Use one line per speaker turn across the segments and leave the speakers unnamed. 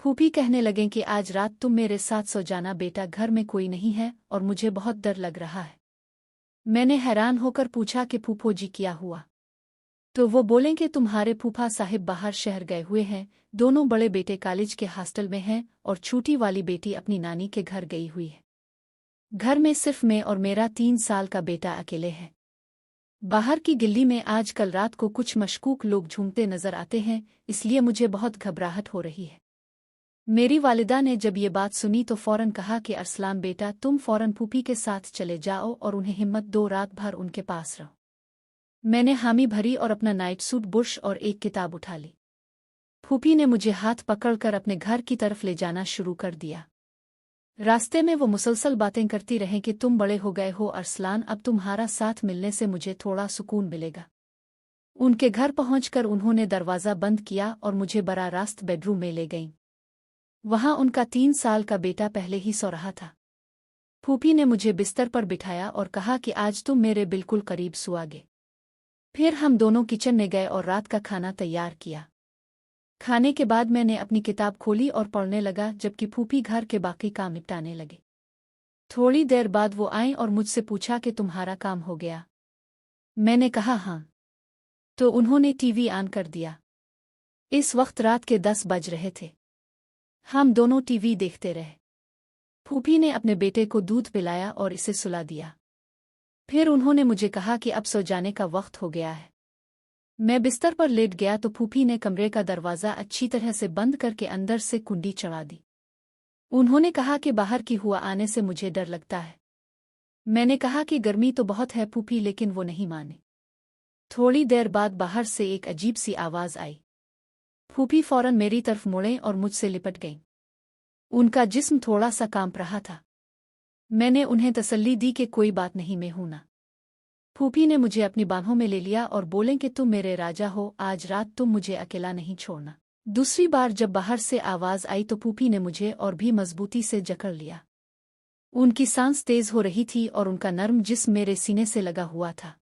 फूफी कहने लगें कि आज रात तुम मेरे साथ सो जाना बेटा, घर में कोई नहीं है और मुझे बहुत डर लग रहा है। मैंने हैरान होकर पूछा कि फूफो जी क्या हुआ? तो वो बोलें कि तुम्हारे फूफा साहिब बाहर शहर गए हुए हैं, दोनों बड़े बेटे कॉलेज के हॉस्टल में हैं और छोटी वाली बेटी अपनी नानी के घर गई हुई है। घर में सिर्फ मैं और मेरा 3 साल का बेटा अकेले हैं। बाहर की गिल्ली में आज कल रात को कुछ मशकूक लोग झूमते नजर आते हैं, इसलिए मुझे बहुत घबराहट हो रही है। मेरी वालिदा ने जब ये बात सुनी तो फौरन कहा कि अरसलान बेटा, तुम फौरन फूफी के साथ चले जाओ और उन्हें हिम्मत दो, रात भर उनके पास रहो। मैंने हामी भरी और अपना नाइट सूट, बुर्श और एक किताब उठा ली। फूफी ने मुझे हाथ पकड़कर अपने घर की तरफ ले जाना शुरू कर दिया। रास्ते में वो मुसलसल बातें करती रहें कि तुम बड़े हो गए हो अरसलान, अब तुम्हारा साथ मिलने से मुझे थोड़ा सुकून मिलेगा। उनके घर पहुंचकर उन्होंने दरवाज़ा बंद किया और मुझे बराह रास्त बेडरूम में ले गईं। वहां उनका 3 साल का बेटा पहले ही सो रहा था। फूफी ने मुझे बिस्तर पर बिठाया और कहा कि आज तुम मेरे बिल्कुल करीब सुआगे। फिर हम दोनों किचन में गए और रात का खाना तैयार किया। खाने के बाद मैंने अपनी किताब खोली और पढ़ने लगा, जबकि फूफी घर के बाकी काम निपटाने लगे। थोड़ी देर बाद वो आईं और मुझसे पूछा कि तुम्हारा काम हो गया? मैंने कहा हाँ। तो उन्होंने टीवी ऑन कर दिया। इस वक्त रात के 10 बज रहे थे। हम दोनों टीवी देखते रहे। फूफी ने अपने बेटे को दूध पिलाया और इसे सुला दिया। फिर उन्होंने मुझे कहा कि अब सो जाने का वक्त हो गया है। मैं बिस्तर पर लेट गया तो फूफी ने कमरे का दरवाज़ा अच्छी तरह से बंद करके अंदर से कुंडी चढ़ा दी। उन्होंने कहा कि बाहर की हुआ आने से मुझे डर लगता है। मैंने कहा कि गर्मी तो बहुत है फूफी, लेकिन वो नहीं माने। थोड़ी देर बाद बाहर से एक अजीब सी आवाज़ आई। फूफी फौरन मेरी तरफ मुड़े और मुझसे लिपट गईं। उनका जिस्म थोड़ा सा कांप रहा था। मैंने उन्हें तसल्ली दी कि कोई बात नहीं, मैं हूं ना। फूफी ने मुझे अपनी बाहों में ले लिया और बोलें कि तुम मेरे राजा हो, आज रात तुम मुझे अकेला नहीं छोड़ना। दूसरी बार जब बाहर से आवाज़ आई तो फूफी ने मुझे और भी मजबूती से जकड़ लिया। उनकी सांस तेज हो रही थी और उनका नर्म जिस्म मेरे सीने से लगा हुआ था।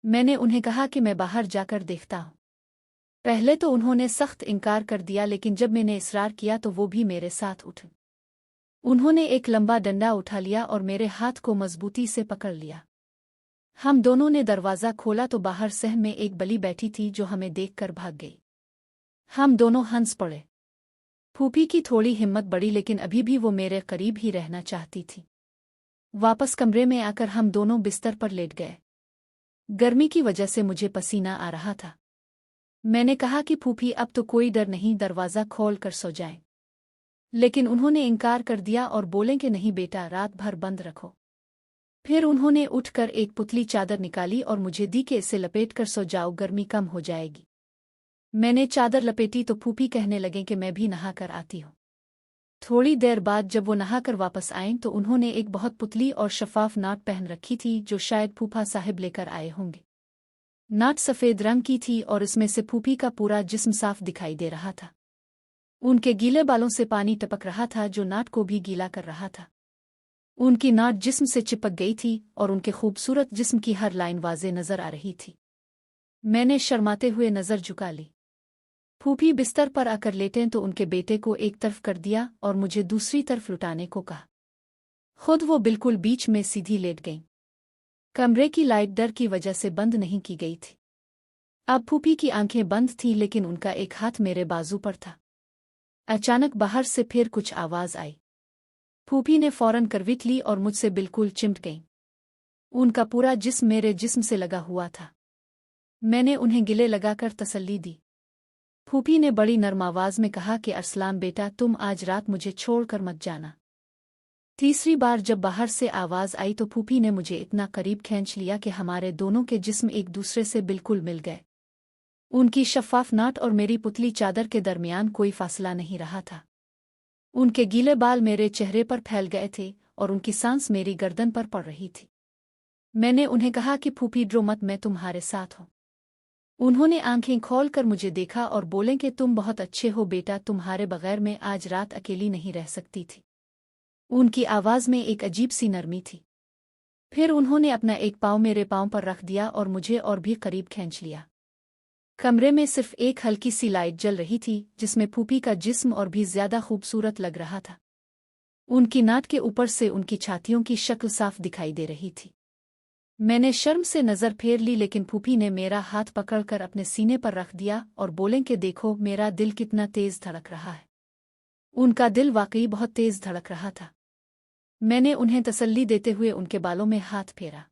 मैंने उन्हें कहा कि मैं बाहर जाकर देखता हूं। पहले तो उन्होंने सख्त इनकार कर दिया, लेकिन जब मैंने इसरार किया तो वो भी मेरे साथ उठ। उन्होंने एक लंबा डंडा उठा लिया और मेरे हाथ को मजबूती से पकड़ लिया। हम दोनों ने दरवाज़ा खोला तो बाहर सहन में एक बली बैठी थी जो हमें देखकर भाग गई। हम दोनों हंस पड़े। फूफी की थोड़ी हिम्मत बढ़ी, लेकिन अभी भी वो मेरे करीब ही रहना चाहती थी। वापस कमरे में आकर हम दोनों बिस्तर पर लेट गए। गर्मी की वजह से मुझे पसीना आ रहा था। मैंने कहा कि फूफी अब तो कोई डर नहीं, दरवाज़ा खोल कर सो जाएं। लेकिन उन्होंने इनकार कर दिया और बोलें कि नहीं बेटा, रात भर बंद रखो। फिर उन्होंने उठकर एक पुतली चादर निकाली और मुझे दी कि इसे लपेट कर सो जाओ, गर्मी कम हो जाएगी। मैंने चादर लपेटी तो फूफी कहने लगे कि मैं भी नहा कर आती हूँ। थोड़ी देर बाद जब वो नहाकर वापस आएं तो उन्होंने एक बहुत पुतली और शफाफ नाट पहन रखी थी जो शायद फूफा साहिब लेकर आए होंगे। नाट सफ़ेद रंग की थी और इसमें से फूफी का पूरा जिस्म साफ दिखाई दे रहा था। उनके गीले बालों से पानी टपक रहा था जो नाट को भी गीला कर रहा था। उनकी नाट जिस्म से चिपक गई थी और उनके खूबसूरत जिस्म की हर लाइन वाज़े नजर आ रही थी। मैंने शर्माते हुए नज़र झुका ली। फूफी बिस्तर पर आकर लेटें तो उनके बेटे को एक तरफ कर दिया और मुझे दूसरी तरफ लुटाने को कहा। खुद वो बिल्कुल बीच में सीधी लेट गईं। कमरे की लाइट डर की वजह से बंद नहीं की गई थी। अब फूफी की आंखें बंद थीं, लेकिन उनका एक हाथ मेरे बाजू पर था। अचानक बाहर से फिर कुछ आवाज़ आई। फूफी ने फौरन करवट ली और मुझसे बिल्कुल चिमट गईं। उनका पूरा जिस्म मेरे जिस्म से लगा हुआ था। मैंने उन्हें गिले लगाकर तसल्ली दी। फूफी ने बड़ी नरम आवाज़ में कहा कि अरसलान बेटा, तुम आज रात मुझे छोड़कर मत जाना। तीसरी बार जब बाहर से आवाज़ आई तो फूफी ने मुझे इतना करीब खींच लिया कि हमारे दोनों के जिस्म एक दूसरे से बिल्कुल मिल गए। उनकी शफ़ाफ नाट और मेरी पुतली चादर के दरमियान कोई फासला नहीं रहा था। उनके गीले बाल मेरे चेहरे पर फैल गए थे और उनकी सांस मेरी गर्दन पर पड़ रही थी। मैंने उन्हें कहा कि फूफी ड्रो मत, मैं तुम्हारे साथ हूँ। उन्होंने आंखें खोलकर मुझे देखा और बोले कि तुम बहुत अच्छे हो बेटा, तुम्हारे बगैर मैं आज रात अकेली नहीं रह सकती थी। उनकी आवाज़ में एक अजीब सी नरमी थी। फिर उन्होंने अपना एक पाँव मेरे पाँव पर रख दिया और मुझे और भी करीब खींच लिया। कमरे में सिर्फ एक हल्की सी लाइट जल रही थी जिसमें फूफी का जिस्म और भी ज्यादा खूबसूरत लग रहा था। उनकी नाट के ऊपर से उनकी छातियों की शक्ल साफ दिखाई दे रही थी। मैंने शर्म से नजर फेर ली, लेकिन फूफी ने मेरा हाथ पकड़कर अपने सीने पर रख दिया और बोलें कि देखो मेरा दिल कितना तेज धड़क रहा है। उनका दिल वाकई बहुत तेज धड़क रहा था। मैंने उन्हें तसल्ली देते हुए उनके बालों में हाथ फेरा।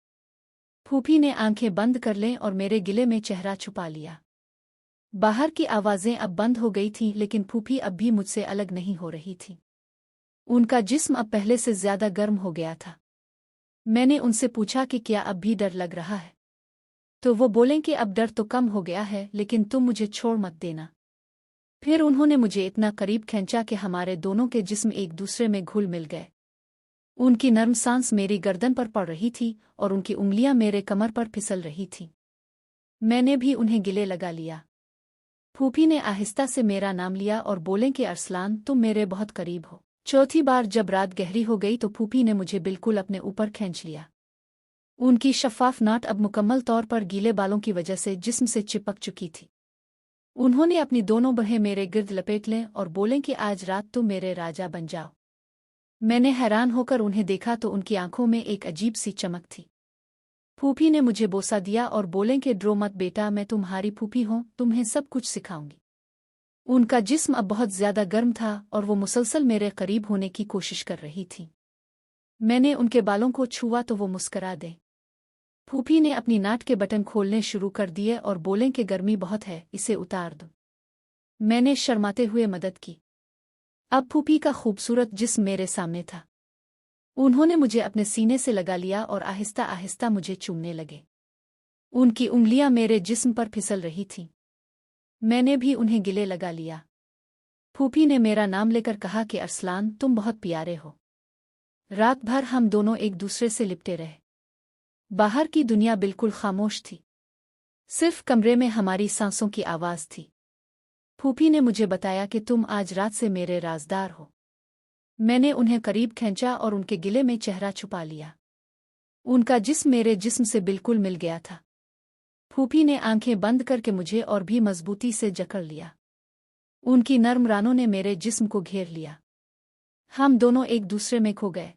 फूफी ने आंखें बंद कर लें और मेरे गिले में चेहरा छुपा लिया। बाहर की आवाजें अब बंद हो गई थीं, लेकिन फूफी अब भी मुझसे अलग नहीं हो रही थी। उनका जिस्म अब पहले से ज्यादा गर्म हो गया था। मैंने उनसे पूछा कि क्या अब भी डर लग रहा है, तो वो बोलें कि अब डर तो कम हो गया है, लेकिन तुम मुझे छोड़ मत देना। फिर उन्होंने मुझे इतना करीब खींचा कि हमारे दोनों के जिस्म एक दूसरे में घुल मिल गए। उनकी नर्म सांस मेरी गर्दन पर पड़ रही थी और उनकी उंगलियां मेरे कमर पर फिसल रही थीं। मैंने भी उन्हें गिले लगा लिया। फूफी ने आहिस्ता से मेरा नाम लिया और बोलें कि अरसलान, तुम मेरे बहुत करीब हो। चौथी बार जब रात गहरी हो गई तो फूफी ने मुझे बिल्कुल अपने ऊपर खींच लिया। उनकी शफ़ाफ नाट अब मुकम्मल तौर पर गीले बालों की वजह से जिस्म से चिपक चुकी थी। उन्होंने अपनी दोनों बाहें मेरे गिर्द लपेट लें और बोलें कि आज रात तुम मेरे राजा बन जाओ। मैंने हैरान होकर उन्हें देखा तो उनकी आंखों में एक अजीब सी चमक थी। फूफी ने मुझे बोसा दिया और बोलें कि डरो मत बेटा, मैं तुम्हारी फूफी हूँ, तुम्हें सब कुछ सिखाऊंगी। उनका जिस्म अब बहुत ज्यादा गर्म था और वो मुसलसल मेरे करीब होने की कोशिश कर रही थी। मैंने उनके बालों को छुआ तो वो मुस्करा दे। फूफी ने अपनी नाट के बटन खोलने शुरू कर दिए और बोलें कि गर्मी बहुत है, इसे उतार दो। मैंने शर्माते हुए मदद की। अब फूफी का खूबसूरत जिस्म मेरे सामने था। उन्होंने मुझे अपने सीने से लगा लिया और आहिस्ता आहिस्ता मुझे चूमने लगे। उनकी उंगलियां मेरे जिस्म पर फिसल रही थीं। मैंने भी उन्हें गिले लगा लिया। फूफी ने मेरा नाम लेकर कहा कि अरसलान, तुम बहुत प्यारे हो। रात भर हम दोनों एक दूसरे से लिपटे रहे। बाहर की दुनिया बिल्कुल खामोश थी। सिर्फ कमरे में हमारी सांसों की आवाज थी। फूफी ने मुझे बताया कि तुम आज रात से मेरे राजदार हो। मैंने उन्हें करीब खींचा और उनके गिले में चेहरा छुपा लिया। उनका जिस्म मेरे जिस्म से बिल्कुल मिल गया था। फूफी ने आंखें बंद करके मुझे और भी मजबूती से जकड़ लिया। उनकी नर्म रानों ने मेरे जिस्म को घेर लिया। हम दोनों एक दूसरे में खो गए।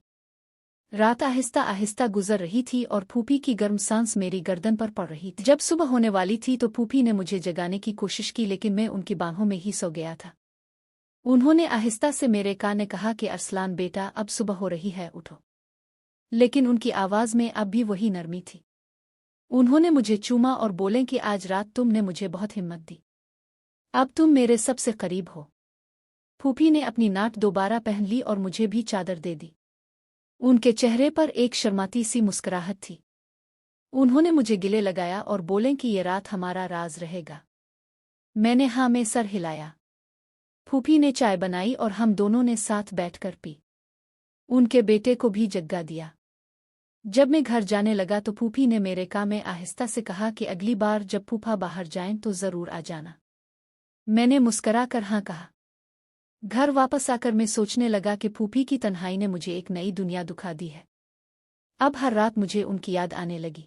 रात आहिस्ता आहिस्ता गुजर रही थी और फूफी की गर्म सांस मेरी गर्दन पर पड़ रही थी। जब सुबह होने वाली थी तो फूफी ने मुझे जगाने की कोशिश की, लेकिन मैं उनकी बाहों में ही सो गया था। उन्होंने आहिस्ता से मेरे कान में कहा कि अरसलान बेटा, अब सुबह हो रही है, उठो। लेकिन उनकी आवाज में अब भी वही नरमी थी। उन्होंने मुझे चूमा और बोले कि आज रात तुमने मुझे बहुत हिम्मत दी। अब तुम मेरे सबसे करीब हो। फूफी ने अपनी नाट दोबारा पहन ली और मुझे भी चादर दे दी। उनके चेहरे पर एक शर्माती सी मुस्कुराहट थी। उन्होंने मुझे गिले लगाया और बोले कि ये रात हमारा राज रहेगा। मैंने हाँ में सर हिलाया। फूफी ने चाय बनाई और हम दोनों ने साथ बैठकर पी। उनके बेटे को भी जग्गा दिया। जब मैं घर जाने लगा तो फूफी ने मेरे कान में आहिस्ता से कहा कि अगली बार जब फूफा बाहर जाएं तो जरूर आ जाना। मैंने मुस्करा कर हाँ कहा। घर वापस आकर मैं सोचने लगा कि फूफी की तन्हाई ने मुझे एक नई दुनिया दिखा दी है। अब हर रात मुझे उनकी याद आने लगी।